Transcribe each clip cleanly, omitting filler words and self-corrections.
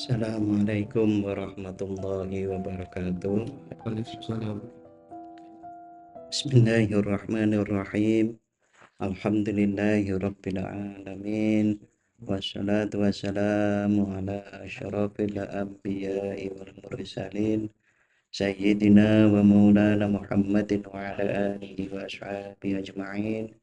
Assalamualaikum warahmatullahi wabarakatuh. Waalaikumsalam. Bismillahirrahmanirrahim. Alhamdulillahi rabbil alamin. Wassalatu wassalamu ala asyrafil anbiya'i wal mursalin. Sayyidina wa maulana Muhammadin wa ala alihi wa ashabihi ajma'in.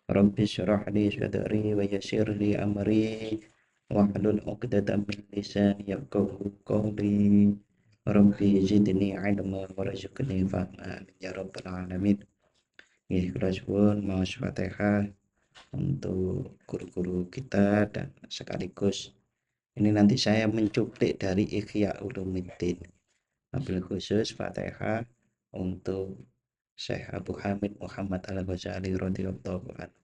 Rabbi syrah li sadri wa yassir li amri wahlul 'uqdatam min lisani yafqahu qawli. Rabbi zidni ilma warzuqni fahma ya rabbal alamin. Nggih kula suwun maos Fatihah untuk guru-guru kita dan sekaligus ini nanti saya mencuplik dari Ihya Ulumuddin. Wabil khusus Fatihah untuk Syekh Abu Hamid Muhammad Al-Ghazali radhiyallahu anhu.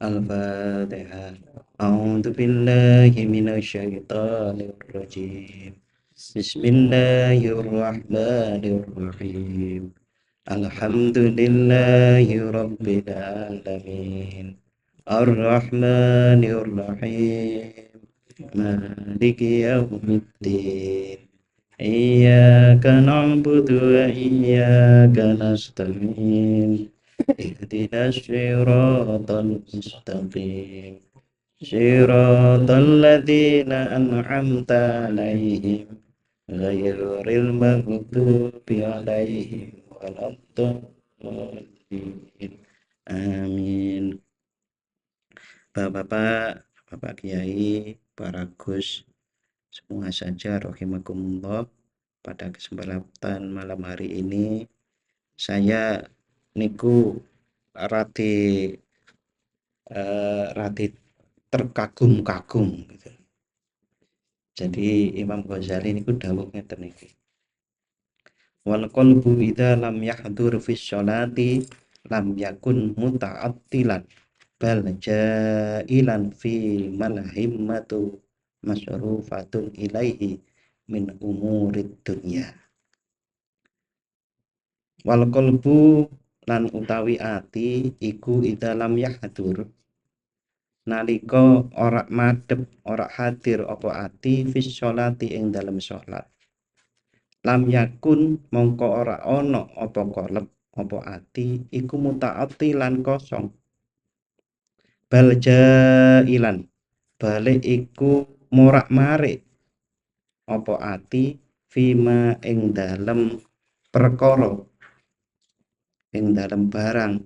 Al-Fatihah. A'udzu billahi minasyaitonir rajim. Bismillahirrahmanirrahim. Alhamdulillahi rabbil alamin. Ar-Rahmanir-Rahim. Maliki yaumiddin. Iyyaka na'budu wa iyyaka nasta'in. Ihdinas siratal mustaqim. Siratal ladzina an'amta 'alaihim ghairil maghdubi 'alaihim waladdallin. Amin. Bapak-bapak, Bapak Kiai, para Gus, semua saja rahimakumullah. Pada kesempatan malam hari ini saya niku rati rati terkagum-kagum gitu. Jadi Imam Ghazali niku dawuh ngeten iki. Wal qalbu idza lam yahdur fi sholati lam yakun muta'attilan bal ja'ilan fi malhimmatu masrufatun ilaihi min umurid dunya. Wal qalbu lan utawi ati iku idza lam yahdur nalika ora madhep ora hadir apa ati fis sholati ing dalem salat lam yakun mongko ora ana apa qalb apa ati iku mutaati lan kosong bal jailan balik iku morak-marik apa ati fima ing dalem perkara ing dalem barang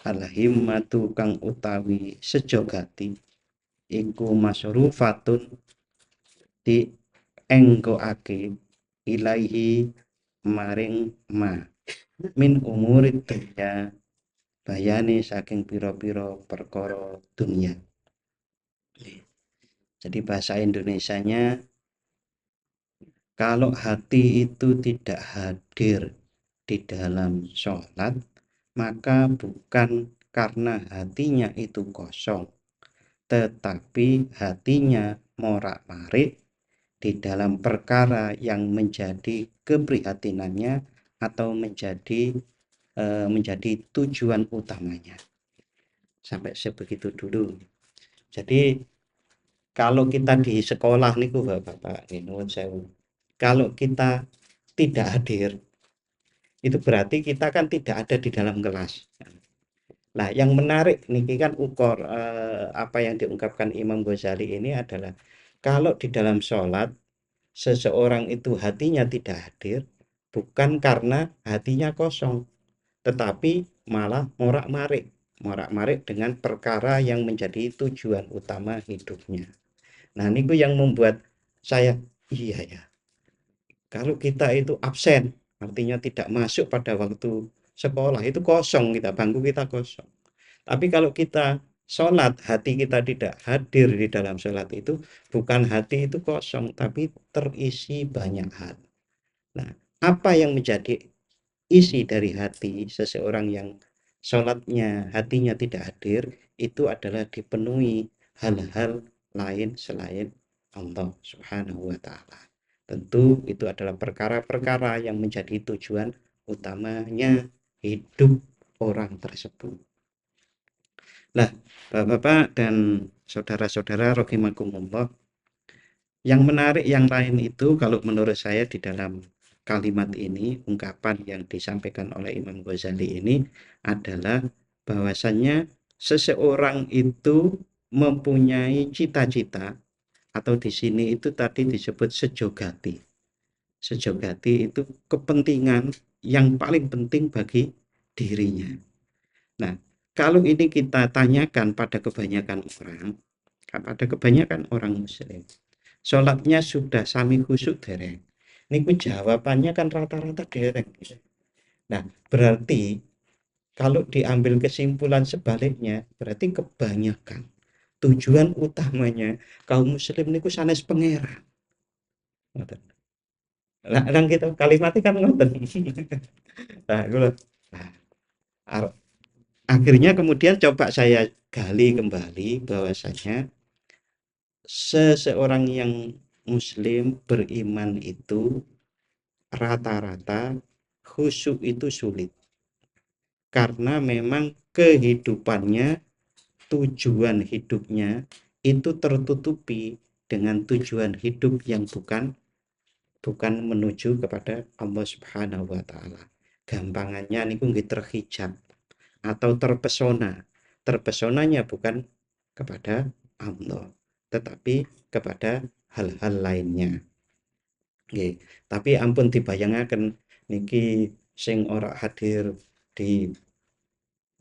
al-himmatu kang utawi sejogati iku masrufatun di enggoake ilaihi maring ma min umurid dunya bayane saking pira-pira perkara dunia. Jadi bahasa Indonesianya kalau hati itu tidak hadir di dalam sholat maka bukan karena hatinya itu kosong tetapi hatinya morak-marik di dalam perkara yang menjadi keprihatinannya atau menjadi tujuan utamanya. Sampai sebegitu dulu. Jadi kalau kita di sekolah niku Bapak, nuwun sewu. Kalau kita tidak hadir, itu berarti kita kan tidak ada di dalam kelas. Nah, yang menarik niki kan apa yang diungkapkan Imam Ghazali ini adalah kalau di dalam sholat seseorang itu hatinya tidak hadir bukan karena hatinya kosong tetapi malah morak-marik dengan perkara yang menjadi tujuan utama hidupnya. Nah, niku yang membuat saya iya ya. Kalau kita itu absen, artinya tidak masuk pada waktu sekolah itu kosong kita, bangku kita kosong. Tapi kalau kita sholat, hati kita tidak hadir di dalam sholat itu, bukan hati itu kosong, tapi terisi banyak hal. Nah, apa yang menjadi isi dari hati seseorang yang sholatnya, hatinya tidak hadir, itu adalah dipenuhi hal-hal lain selain Allah Subhanahu wa Ta'ala. Tentu itu adalah perkara-perkara yang menjadi tujuan utamanya hidup orang tersebut. Nah, Bapak-bapak dan saudara-saudara rahimakumullah, Yang menarik yang lain itu kalau menurut saya di dalam kalimat ini, ungkapan yang disampaikan oleh Imam Ghazali ini adalah bahwasannya seseorang itu mempunyai cita-cita atau di sini itu tadi disebut sejogati. Sejogati itu kepentingan yang paling penting bagi dirinya. Nah, kalau ini kita tanyakan pada kebanyakan orang Muslim, sholatnya sudah sami khusyuk dereng. Niku jawabannya kan rata-rata dereng. Nah, berarti kalau diambil kesimpulan sebaliknya, berarti kebanyakan tujuan utamanya kaum muslim niku sanes pangeran. Ngoten. Lah nang gitu kalimatnya kan ngoten. Nah, iku lho. Nah, akhirnya kemudian coba saya gali kembali bahwasanya seseorang yang muslim beriman itu rata-rata khusyuk itu sulit karena memang kehidupannya, tujuan hidupnya itu tertutupi dengan tujuan hidup yang bukan bukan menuju kepada Allah Subhanahu wa taala. Gampangannya niku nggih terhijab atau terpesona. Terpesonanya bukan kepada Allah, tetapi kepada hal-hal lainnya. Nggih, tapi ampun dibayangaken niki sing ora hadir di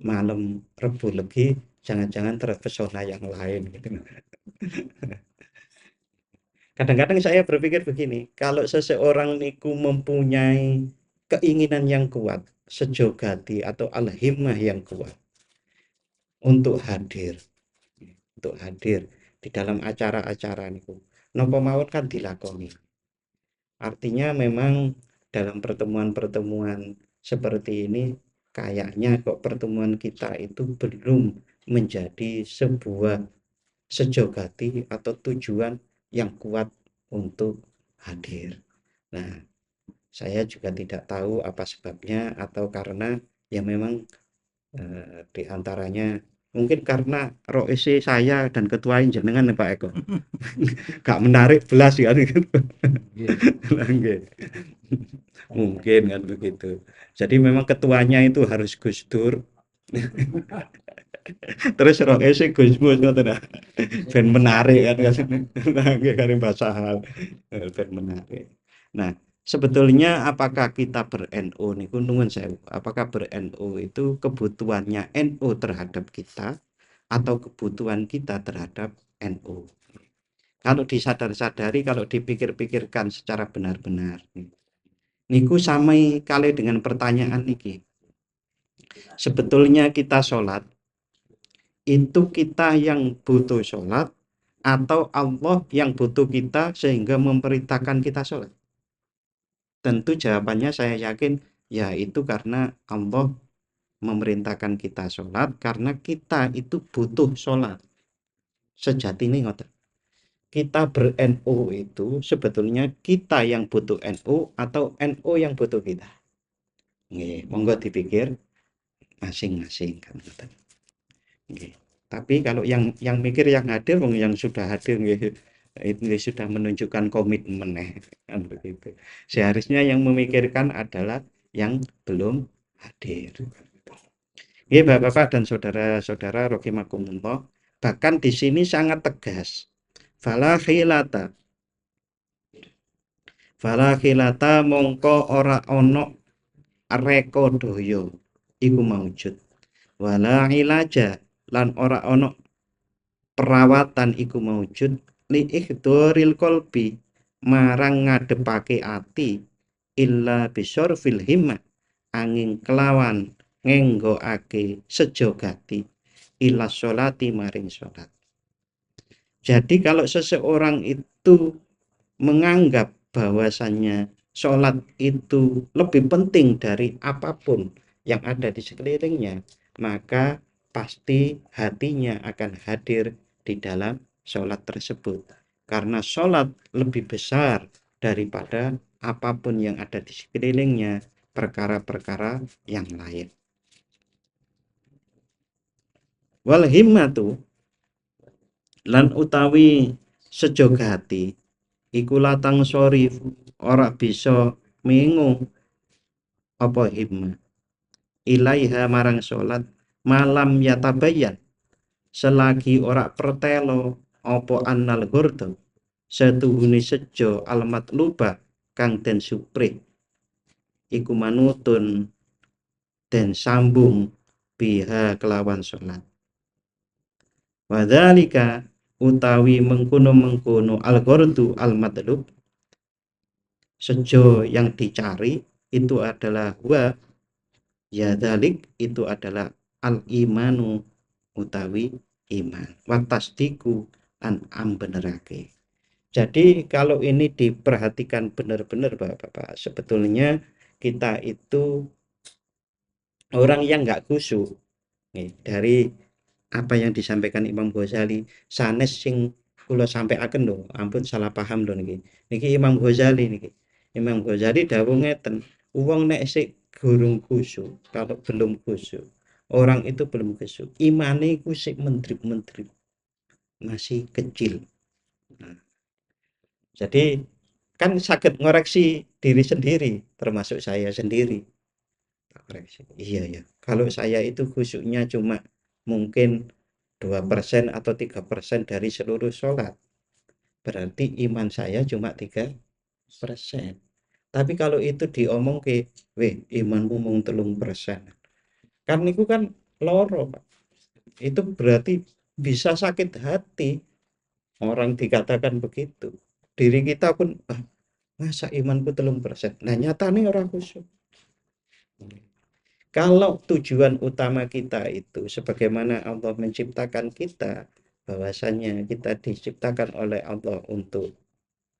malam Rebo Legi jangan-jangan terpesona yang lain gitu. Kadang-kadang saya berpikir begini, kalau seseorang niku mempunyai keinginan yang kuat, sejogati atau al-himmah yang kuat untuk hadir, untuk hadir di dalam acara-acara niku, napa mawon kan dilakoni. Artinya memang dalam pertemuan-pertemuan seperti ini kayaknya kok pertemuan kita itu belum menjadi sebuah sejogati atau tujuan yang kuat untuk hadir. Nah, saya juga tidak tahu apa sebabnya atau karena ya memang di antaranya mungkin karena roisi saya dan ketuain jenengan Pak Eko. Gak menarik belas ya gitu. Mungkin kan begitu. Jadi memang ketuanya itu harus Gus Dur. Terus roisi Gus Mus ngoten nah. Ben menarik kan nah nggih kare bahasa hal ben menarik. Nah, sebetulnya apakah kita ber-NU niku nuwun sewu. Apakah ber-NU itu kebutuhannya NU terhadap kita atau kebutuhan kita terhadap NU? Kalau disadar-sadari, kalau dipikir-pikirkan secara benar-benar, niku samai kali dengan pertanyaan niki. Sebetulnya kita sholat, itu kita yang butuh sholat, atau Allah yang butuh kita sehingga memerintahkan kita sholat? Tentu jawabannya saya yakin, ya itu karena Allah memerintahkan kita sholat, karena kita itu butuh sholat. Sejati ini ngoten. Kita ber-NU itu sebetulnya kita yang butuh NU atau NU yang butuh kita. Nggih, monggo dipikir masing-masing kan ngoten. Nggih. Tapi kalau yang mikir yang hadir wong yang sudah hadir nggih ini sudah menunjukkan komitmen kan begitu. Seharusnya yang memikirkan adalah yang belum hadir. Nggih, Bapak-bapak dan saudara-saudara rahimakumullah, bahkan di sini sangat tegas. Fala khilata Fala khilata mongko ora ono reka daya iku maujud. Wala ilaja lan ora ono perawatan iku maujud li ikhdoril kolbi marang ngadepake ati illa bisorfil himmah angin kelawan ngenggokake sejogati ila sholati maring sholat. Jadi kalau seseorang itu menganggap bahwasannya sholat itu lebih penting dari apapun yang ada di sekelilingnya, maka pasti hatinya akan hadir di dalam sholat tersebut. Karena sholat lebih besar daripada apapun yang ada di sekelilingnya, perkara-perkara yang lain. Wal himmatu lan utawi sejogati iku latang sorif ora bisa mengu apa himma ilaiha marang salat malam yatabayyan selagi ora pertelo apa annal ghurdu setuhune sejo almat luba kang den supre iku manutun den sambung biha kelawan salat wadzalika utawi mengkono-mengkono al ghurdu al matlub sejo yang dicari itu adalah ya dalik itu adalah al imanu utawi iman watasdiku an ambenerake. Jadi kalau ini diperhatikan benar-benar Bapak-bapak, sebetulnya kita itu orang yang nggak khusyuk nih, dari apa yang disampaikan Imam Ghazali sanes sing kula sampaikan lho, ampun salah paham lho niki. Niki Imam Ghazali niki. Imam Ghazali dawuh ngeten, wong nek sik gurung khusyuk, kalau belum khusyuk, orang itu belum khusyuk, imane iku sik mendrip-mendrip, masih kecil. Nah, jadi kan sakit ngoreksi diri sendiri, termasuk saya sendiri. Koreksi. Iya ya. Kalau saya itu khusyuknya cuma mungkin 2% atau 3% dari seluruh sholat. Berarti iman saya cuma 3%. Tapi kalau itu diomong ke, weh imanmu mung 3%. Kan itu kan loro, Pak. Itu berarti bisa sakit hati orang dikatakan begitu. Diri kita pun, ah, masa imanku 3%. Nah nyatanya orang khusyuk. Kalau tujuan utama kita itu sebagaimana Allah menciptakan kita, bahwasanya kita diciptakan oleh Allah untuk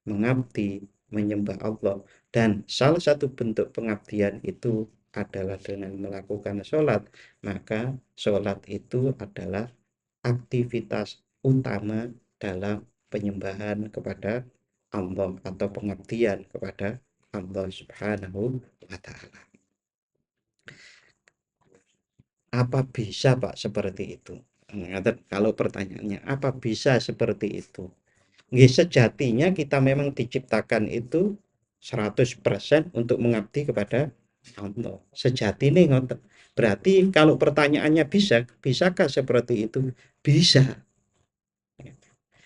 mengabdi, menyembah Allah, dan salah satu bentuk pengabdian itu adalah dengan melakukan sholat, maka sholat itu adalah aktivitas utama dalam penyembahan kepada Allah atau pengabdian kepada Allah Subhanahu wa Ta'ala. Apa bisa Pak seperti itu? Kalau pertanyaannya, apa bisa seperti itu? Nggih, sejatinya kita memang diciptakan itu 100% untuk mengabdi kepada Allah. Sejatinya ngoten. Berarti kalau pertanyaannya bisa, bisakah seperti itu? Bisa.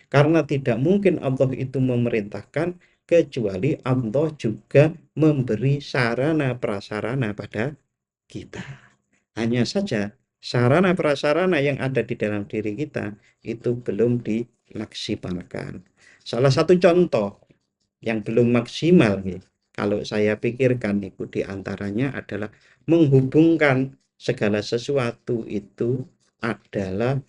Karena tidak mungkin Allah itu memerintahkan kecuali Allah juga memberi sarana prasarana pada kita. Hanya saja sarana prasarana yang ada di dalam diri kita itu belum dimaksimalkan. Salah satu contoh yang belum maksimal nih, kalau saya pikirkan itu diantaranya adalah menghubungkan segala sesuatu itu adalah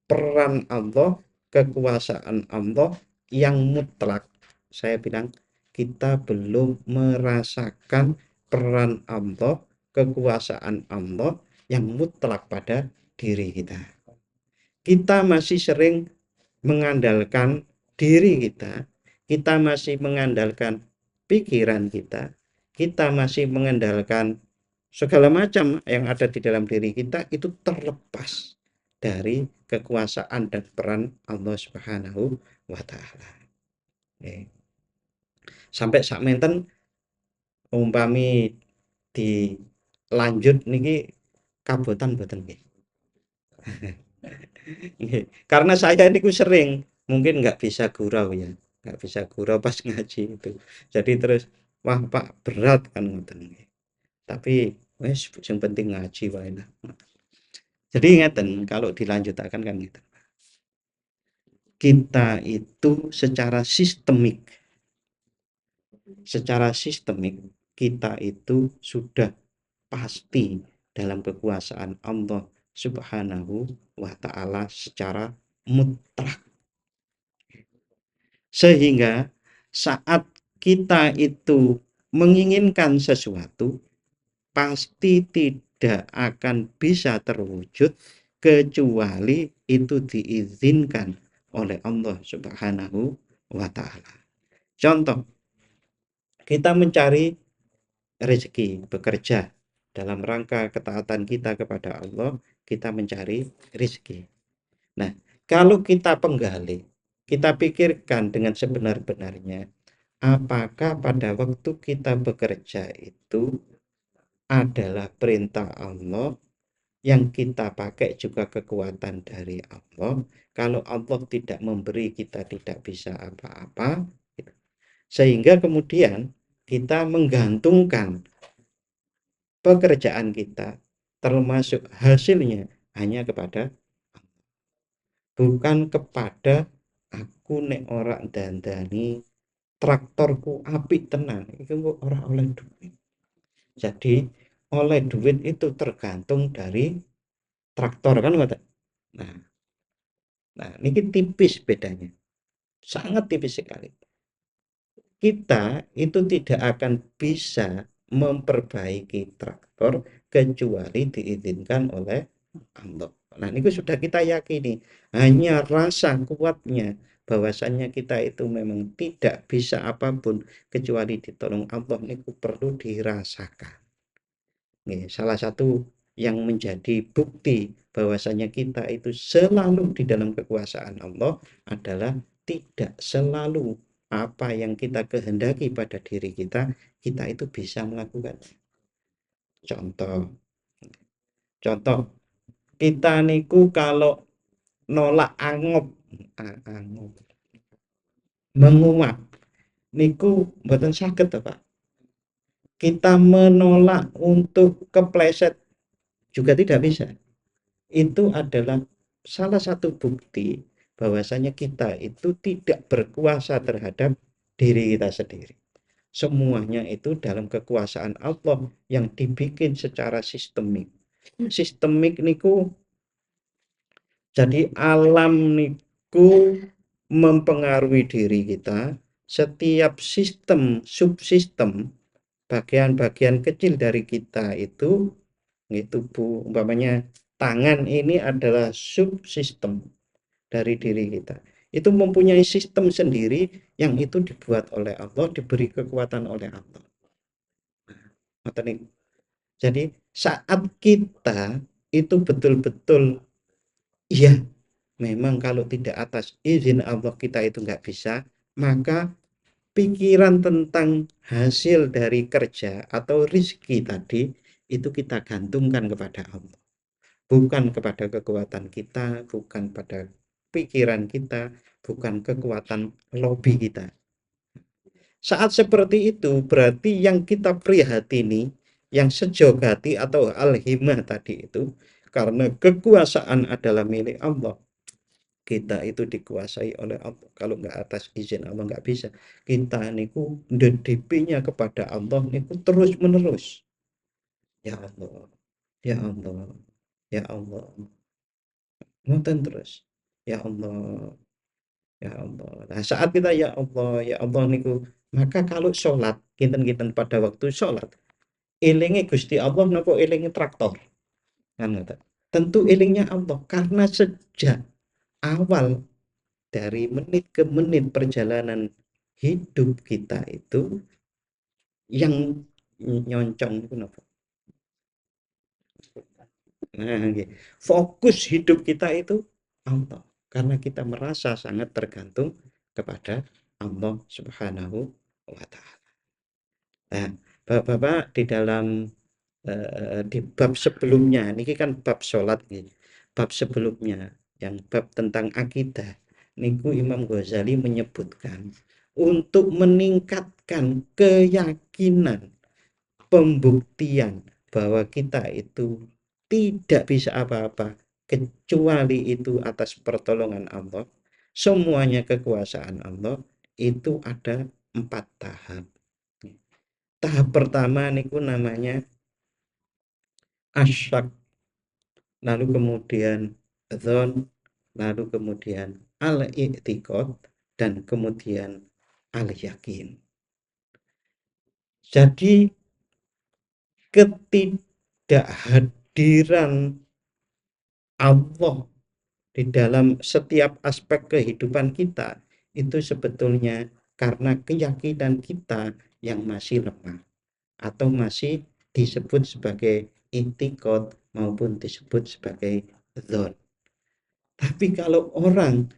peran Allah, kekuasaan Allah yang mutlak. Saya bilang kita belum merasakan peran Allah, kekuasaan Allah yang mutlak pada diri kita. Kita masih sering mengandalkan diri kita masih mengandalkan pikiran kita masih mengandalkan segala macam yang ada di dalam diri kita itu terlepas dari kekuasaan dan peran Allah Subhanahu wa Ta'ala. Sampai sakmenten umpami dilanjut niki kabotan boten nggih. Karena saya niku sering mungkin nggak bisa gurau ya, nggak bisa gurau pas ngaji itu. Jadi terus wah Pak berat kan ngoten nggih. Tapi wes yang penting ngaji wae lah. Jadi ngeten kalau dilanjutakan kan gitu. Kita itu secara sistemik kita itu sudah pasti dalam kekuasaan Allah Subhanahu wa Ta'ala secara mutlak. Sehingga saat kita itu menginginkan sesuatu, pasti tidak akan bisa terwujud kecuali itu diizinkan oleh Allah Subhanahu wa Ta'ala. Contoh, kita mencari rezeki, bekerja dalam rangka ketaatan kita kepada Allah, kita mencari rezeki. Nah, kalau kita penggali, Kita pikirkan dengan sebenar-benarnya, apakah pada waktu kita bekerja itu adalah perintah Allah, yang kita pakai juga kekuatan dari Allah. Kalau Allah tidak memberi, kita tidak bisa apa-apa. Sehingga kemudian kita menggantungkan pekerjaan kita, termasuk hasilnya, hanya kepada, bukan kepada aku nek ora dandani traktorku apik tenan, itu kok ora oleh duit. Jadi oleh duit itu tergantung dari traktor kan ngoten. Nah, nah ini tipis bedanya, sangat tipis sekali. Kita itu tidak akan bisa memperbaiki traktor kecuali diizinkan oleh Allah. Nah, ini sudah kita yakini. Hanya rasa kuatnya bahwasannya kita itu memang tidak bisa apapun kecuali ditolong Allah, ini perlu dirasakan. Nih, salah satu yang menjadi bukti bahwasanya kita itu selalu di dalam kekuasaan Allah adalah tidak selalu apa yang kita kehendaki pada diri kita, kita itu bisa melakukan. Contoh, contoh kita niku kalau nolak angop, angop, menguap, niku mboten saged to, Pak. Kita menolak untuk kepleset juga tidak bisa. Itu adalah salah satu bukti bahwasanya kita itu tidak berkuasa terhadap diri kita sendiri. Semuanya itu dalam kekuasaan Allah yang dibikin secara sistemik. Sistemik niku jadi alam niku mempengaruhi diri kita. Setiap sistem, subsistem, bagian-bagian kecil dari kita itu tubuh, umpamanya tangan ini adalah subsistem dari diri kita. Itu mempunyai sistem sendiri yang itu dibuat oleh Allah, diberi kekuatan oleh Allah. Jadi saat kita itu betul-betul, iya, memang kalau tidak atas izin Allah kita itu nggak bisa, maka pikiran tentang hasil dari kerja atau rizki tadi itu kita gantungkan kepada Allah, bukan kepada kekuatan kita, bukan pada pikiran kita, bukan kekuatan lobi kita. Saat seperti itu berarti yang kita prihatini, yang sejogati atau al-himah tadi itu, karena kekuasaan adalah milik Allah, kita itu dikuasai oleh Allah. Kalau nggak atas izin Allah nggak bisa. Kita niku DP-nya kepada Allah niku terus menerus. Ya Allah, ya Allah, ya Allah. Nonton terus. Ya Allah, ya Allah. Nah, saat kita ya Allah niku, maka kalau sholat, kinten-kinten pada waktu sholat, elingi Gusti Allah nopo elingi traktor. Kan ngoten. Tentu elingnya Allah karena sejak awal dari menit ke menit perjalanan hidup kita itu yang nyoncong itu napa? Nah, fokus hidup kita itu Allah karena kita merasa sangat tergantung kepada Allah Subhanahu wa taala. Nah, Bapak-bapak di dalam di bab sebelumnya niki kan bab salat nih. Bab sebelumnya yang bab tentang akidah niku Imam Ghazali menyebutkan untuk meningkatkan keyakinan, pembuktian bahwa kita itu tidak bisa apa-apa kecuali itu atas pertolongan Allah, semuanya kekuasaan Allah, itu ada 4 tahap. Tahap pertama niku namanya asyak, lalu kemudian dzon, lalu kemudian al-i'tiqad, dan kemudian al-yakin. Jadi ketidakhadiran Allah di dalam setiap aspek kehidupan kita itu sebetulnya karena keyakinan kita yang masih lemah atau masih disebut sebagai intikot maupun disebut sebagai dzon. Tapi kalau orang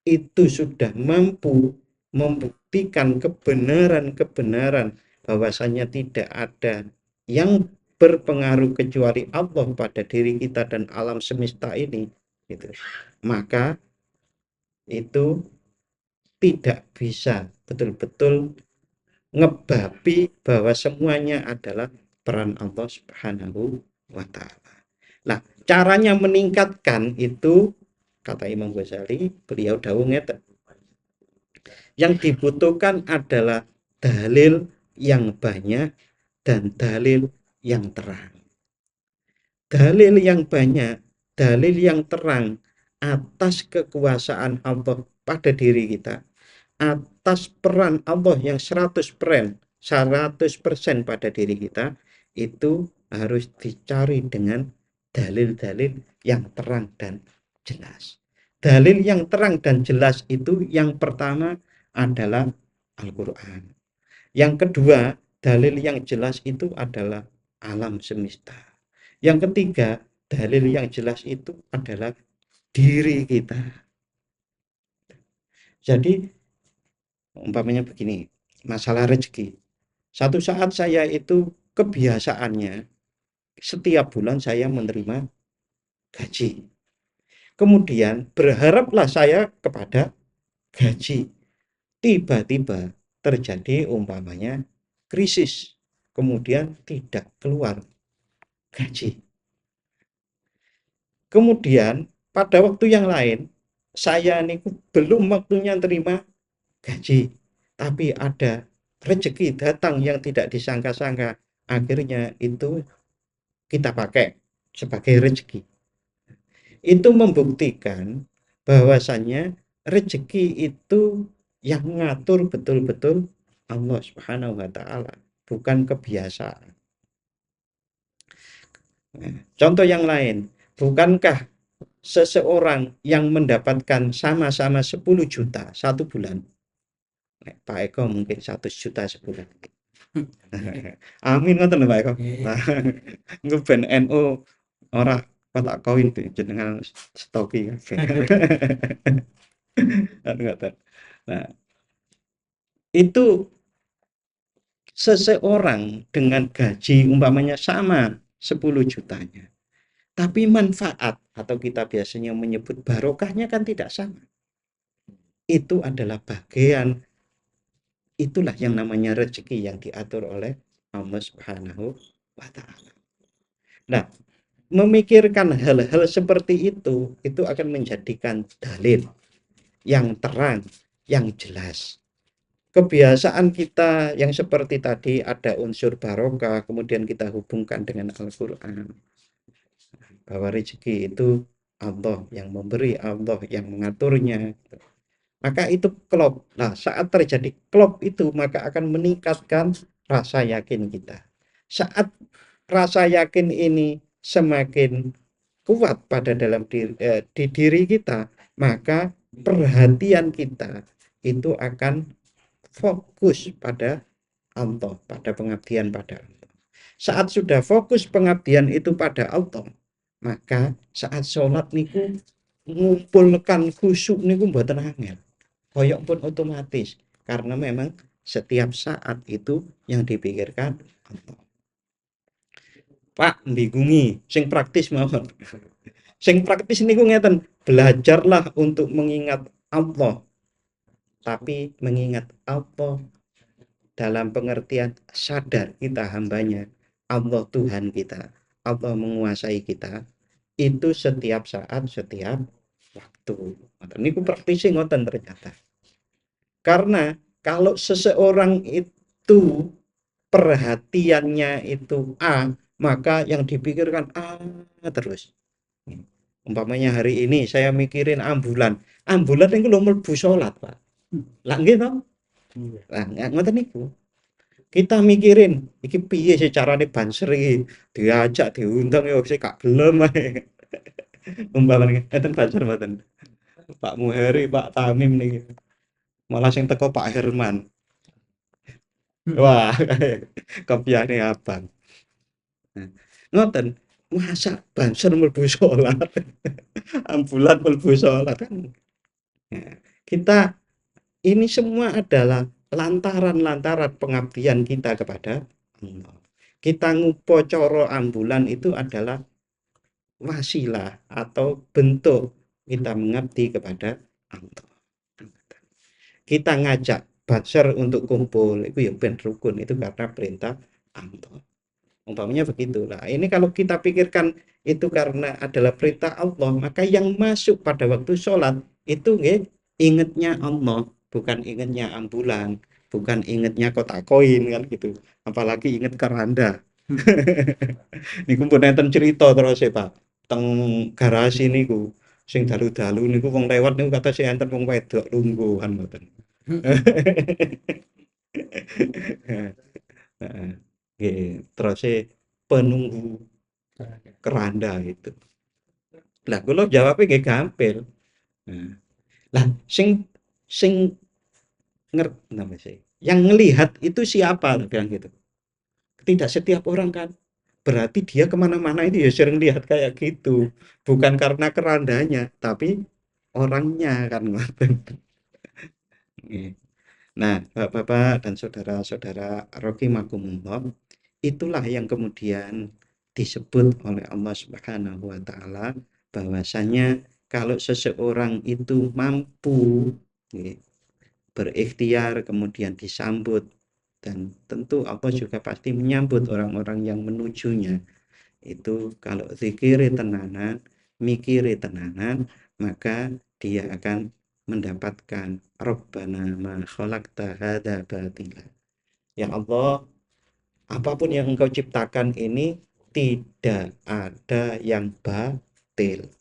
itu sudah mampu membuktikan kebenaran-kebenaran bahwasanya tidak ada yang berpengaruh kecuali Allah pada diri kita dan alam semesta ini, gitu. Maka itu tidak bisa betul-betul ngebabi bahwa semuanya adalah peran Allah Subhanahu wa Ta'ala. Nah, caranya meningkatkan itu, kata Imam Ghazali, beliau dawuh ngeten, yang dibutuhkan adalah dalil yang banyak dan dalil yang terang. Dalil yang banyak, dalil yang terang atas kekuasaan Allah pada diri kita, atas peran Allah yang 100% pada diri kita, itu harus dicari dengan dalil-dalil yang terang dan jelas. Dalil yang terang dan jelas itu yang pertama adalah Al-Quran. Yang kedua, dalil yang jelas itu adalah alam semesta. Yang ketiga, dalil yang jelas itu adalah diri kita. Jadi umpamanya begini, masalah rezeki. Satu saat saya itu kebiasaannya setiap bulan saya menerima gaji. Kemudian berharaplah saya kepada gaji. Tiba-tiba terjadi umpamanya krisis. Kemudian tidak keluar gaji. Kemudian pada waktu yang lain saya ini belum waktunya terima gaji, tapi ada rezeki datang yang tidak disangka-sangka, akhirnya itu kita pakai sebagai rezeki. Itu membuktikan bahwasannya rezeki itu yang ngatur betul-betul Allah Subhanahu wa Ta'ala, bukan kebiasaan. Nah, contoh yang lain, bukankah seseorang yang mendapatkan sama-sama 10 juta satu bulan, Pak Eko mungkin 100 juta sebulan. Amin ngoten lho Pak Eko. Nah, engko ben NU ora kotak koin jenengan stoki kabeh. Ngoten. Nah, itu seseorang dengan gaji umpamanya sama 10 jutanya. Tapi manfaat atau kita biasanya menyebut barokahnya kan tidak sama. Itu adalah bagian, itulah yang namanya rezeki yang diatur oleh Allah Subhanahu wa Ta'ala. Nah, memikirkan hal-hal seperti itu akan menjadikan dalil yang terang, yang jelas. Kebiasaan kita yang seperti tadi ada unsur barokah, kemudian kita hubungkan dengan Al-Quran, bahwa rezeki itu Allah yang memberi, Allah yang mengaturnya. Maka itu klop. Nah, saat terjadi klop itu, maka akan meningkatkan rasa yakin kita. Saat rasa yakin ini semakin kuat pada dalam di diri kita, maka perhatian kita itu akan fokus pada Allah, pada pengabdian pada Allah. Saat sudah fokus pengabdian itu pada Allah, maka saat sholat niku ngumpulkan khusyuk niku mboten angel. Koyok pun otomatis, karena memang setiap saat itu yang dipikirkan Allah. Pak bingungi, sing praktis mawon. Sing praktis niku ngeten, belajarlah untuk mengingat Allah, tapi mengingat Allah dalam pengertian sadar kita hambanya, Allah Tuhan kita, Allah menguasai kita, itu setiap saat, setiap waktu. Niku praktisi ngoten ternyata. Karena kalau seseorang itu perhatiannya itu A, maka yang dipikirkan A terus. Umpamanya hari ini saya mikirin ambulan. Ambulan itu lho mlebu salat, Pak. Lah nggih to? Lah ngoten niku. Kita mikirin iki piye sih carane banser iki, diajak diundang ya sik gak gelem ae. Umpamane enten banser mboten. Pak Muheri, Pak Tamim niki. Malah sing teko Pak Herman. Wah, kopiane abang. Nah, ngoten, masa banser mlebu salat, ambulan mlebu salat kan. Nah, Kita ini semua adalah lantaran-lantaran pengabdian kita kepada Allah. Kita ngupo coro ambulan itu adalah wasilah atau bentuk kita mengabdi kepada Allah. Kita ngajak Badser untuk kumpul, itu ya ben rukun, itu karena perintah Allah. Umpamanya begitulah. Ini kalau kita pikirkan itu karena adalah perintah Allah, maka yang masuk pada waktu sholat itu ingatnya Allah, bukan ingatnya ambulan, bukan ingatnya kotak koin kan gitu. Apalagi ingat keranda. Niku pun enten cerita terus ya Pak. Teng garasi niku sing dalu-dalu niku wong lewat niku kata si enten wong wedok lungguhan mboten. Heeh. Nggih, terus penunggu keranda itu. Lah kula jawabnya nggih gampil. Nah, lah sing ngerti sih. Yang ngelihat itu siapa? Bilang gitu. Tidak setiap orang kan. Berarti dia kemana-mana itu ya sering lihat kayak gitu. Bukan karena kerandanya, tapi orangnya kan ngoten. Nggih. Nah, Bapak-bapak dan saudara-saudara rahimakumullah, itulah yang kemudian disebut oleh Allah Subhanahu wa taala bahwasanya kalau seseorang itu mampu nggih, berikhtiar kemudian disambut, dan tentu Allah juga pasti menyambut orang-orang yang menujunya. Itu kalau zikiri tenanan, mikiri tenanan, maka dia akan mendapatkan Rabbana ma khalaqta hadza batila. Ya Allah, apapun yang engkau ciptakan ini tidak ada yang batil.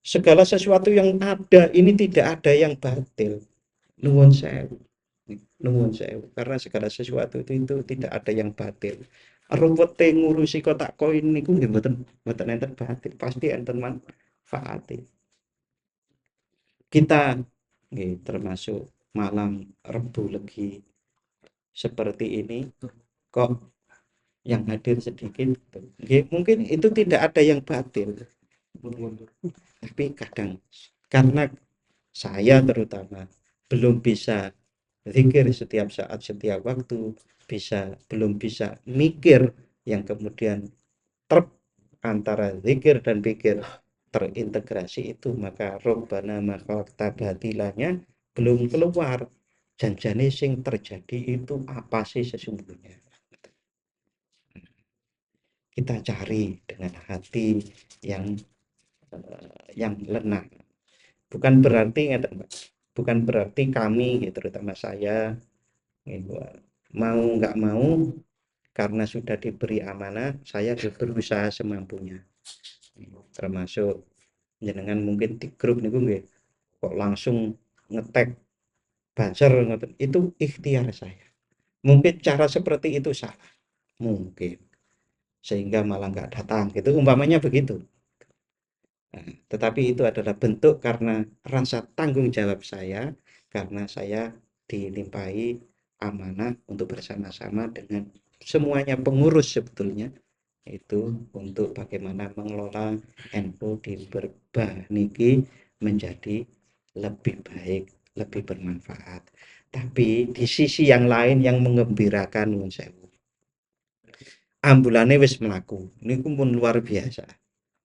Segala sesuatu yang ada ini tidak ada yang batil. Nuwun sewu. Nuwun sewu. Karena segala sesuatu itu tidak ada yang batil. Ruwete ngurusi kotak koin niku nggih mboten enten batil, pasti enten manfaate. Kita nggih termasuk malam Rebu Legi seperti ini kok yang hadir sedikit. Nggih, mungkin itu tidak ada yang batil. Tapi kadang karena saya terutama belum bisa zikir setiap saat, setiap waktu, belum bisa mikir yang kemudian ter antara zikir dan pikir terintegrasi itu, maka Rabbana ma khalaqta batilanya belum keluar. Janjane sing terjadi itu apa sih sesungguhnya? Kita cari dengan hati yang yang lenang. Bukan berarti bukan berarti kami terutama saya mau nggak mau karena sudah diberi amanah saya berusaha semampunya, termasuk jenengan mungkin di grup niku nggih kok langsung ngetek Banser itu ikhtiar saya, mungkin cara seperti itu salah mungkin sehingga malah nggak datang gitu umpamanya begitu. Nah, tetapi itu adalah bentuk karena rasa tanggung jawab saya, karena saya dilimpahi amanah untuk bersama-sama dengan semuanya pengurus sebetulnya itu untuk bagaimana mengelola NU di Berbah niki menjadi lebih baik, lebih bermanfaat. Tapi di sisi yang lain yang mengembirakan nuwun sewu, ambulane wis mlaku. Niku pun luar biasa.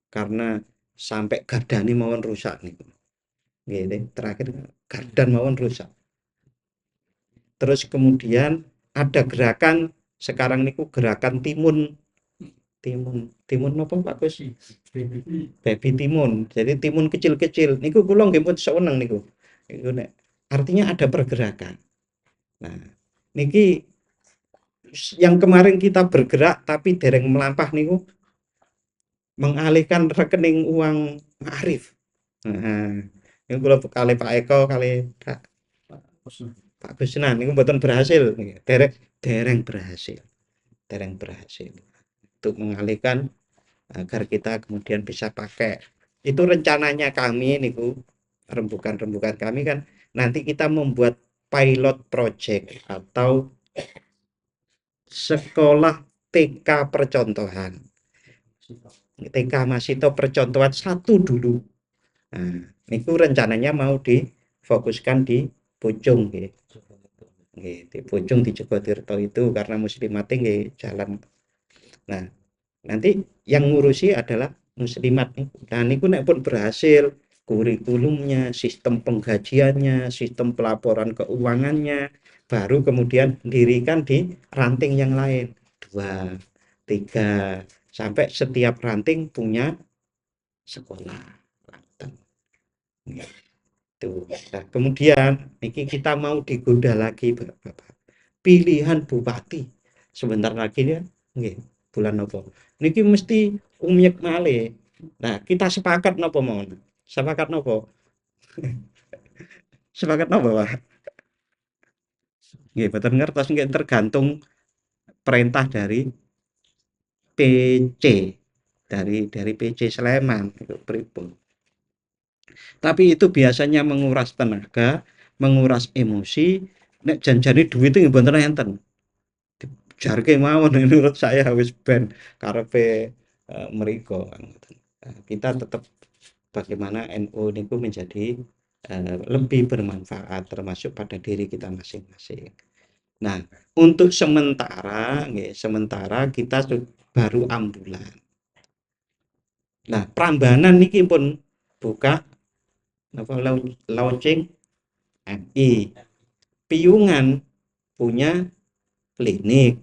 Karena sampai gardane mawon rusak niku. Nggih, terakhir gardan mawon rusak. Terus kemudian ada gerakan sekarang niku gerakan timun, timun napa Pak Gus? Baby timun. Jadi timun kecil-kecil. Niku kula nggih pun seneng niku. Niku nek artinya ada pergerakan. Nah, niki yang kemarin kita bergerak tapi dereng melampah niku mengalihkan rekening uang Arif. Nah, ini kula kali Pak Eko kali Pak Gusnan niku mboten berhasil, dereng berhasil, dereng berhasil untuk mengalihkan agar kita kemudian bisa pakai. Itu rencananya kami niku, rembukan-rembukan kami kan nanti kita membuat pilot project atau sekolah TK percontohan. TK Masito percontohan satu dulu. Nah, niku rencananya mau fokuskan di Pucung nggih. Nggih, di Pucung di Jogotirto itu karena muslimat nggih jalan. Nah, nanti yang ngurusi adalah muslimat nih. Nah, niku nek pun berhasil kurikulumnya, sistem penggajiannya, sistem pelaporan keuangannya, baru kemudian dirikan di ranting yang lain. Dua, tiga, sampai setiap ranting punya sekolah. Lanten. Gitu. Nah, kemudian niki kita mau digoda lagi, Bapak. Pilihan bupati. Sebentar lagi ya, nggih, bulan apa? Niki mesti umyek malih. Nah, kita sepakat napa mawon? Sepakat napa? Sepakat napa, Pak? Nggih, boten ngertos nggih tergantung perintah dari PC, dari PC Sleman itu pripun. Tapi itu biasanya menguras tenaga, menguras emosi, nek janjane duit itu mboten enten. Jarke mawon menurut saya wis ben karepe mriko. Kita tetap bagaimana NU niku menjadi lebih bermanfaat termasuk pada diri kita masing-masing. Nah, untuk sementara nggih, sementara kita baru ambulan. Nah, Prambanan niki pun buka apa launching MI. Piungan punya klinik.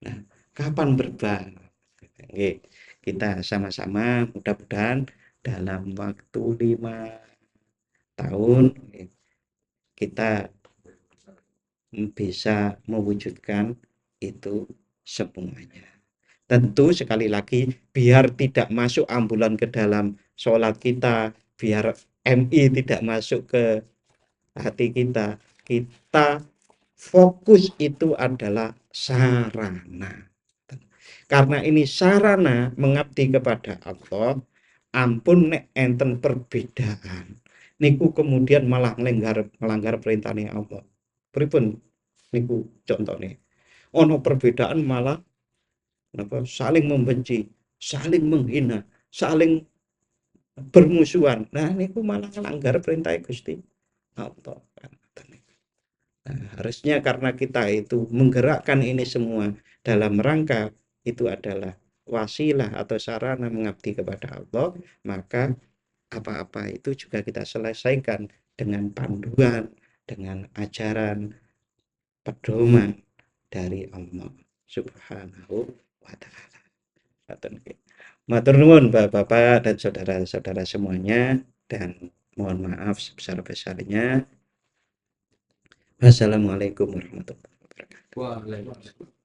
Nah, kapan berbank? Oke, kita sama-sama mudah-mudahan dalam waktu 5 tahun kita bisa mewujudkan itu semuanya. Tentu sekali lagi biar tidak masuk ambulan ke dalam sholat kita, biar MI tidak masuk ke hati kita, kita fokus itu adalah sarana. Karena ini sarana mengabdi kepada Allah, ampun nek enten perbedaan. Niku kemudian malah melanggar perintahnya Allah. Pripun niku contohnya. Ono perbedaan malah saling membenci, saling menghina, saling bermusuhan. Nah, niku malah melanggar perintah Gusti Allah. Nah, harusnya karena kita itu menggerakkan ini semua dalam rangka itu adalah wasilah atau sarana mengabdi kepada Allah, maka apa-apa itu juga kita selesaikan dengan panduan, dengan ajaran, pedoman dari Allah Subhanahu wa taala. Matur nuwun Bapak-bapak dan saudara-saudara semuanya dan mohon maaf sebesar-besarnya. Wassalamualaikum warahmatullahi wabarakatuh. Waalaikumsalam.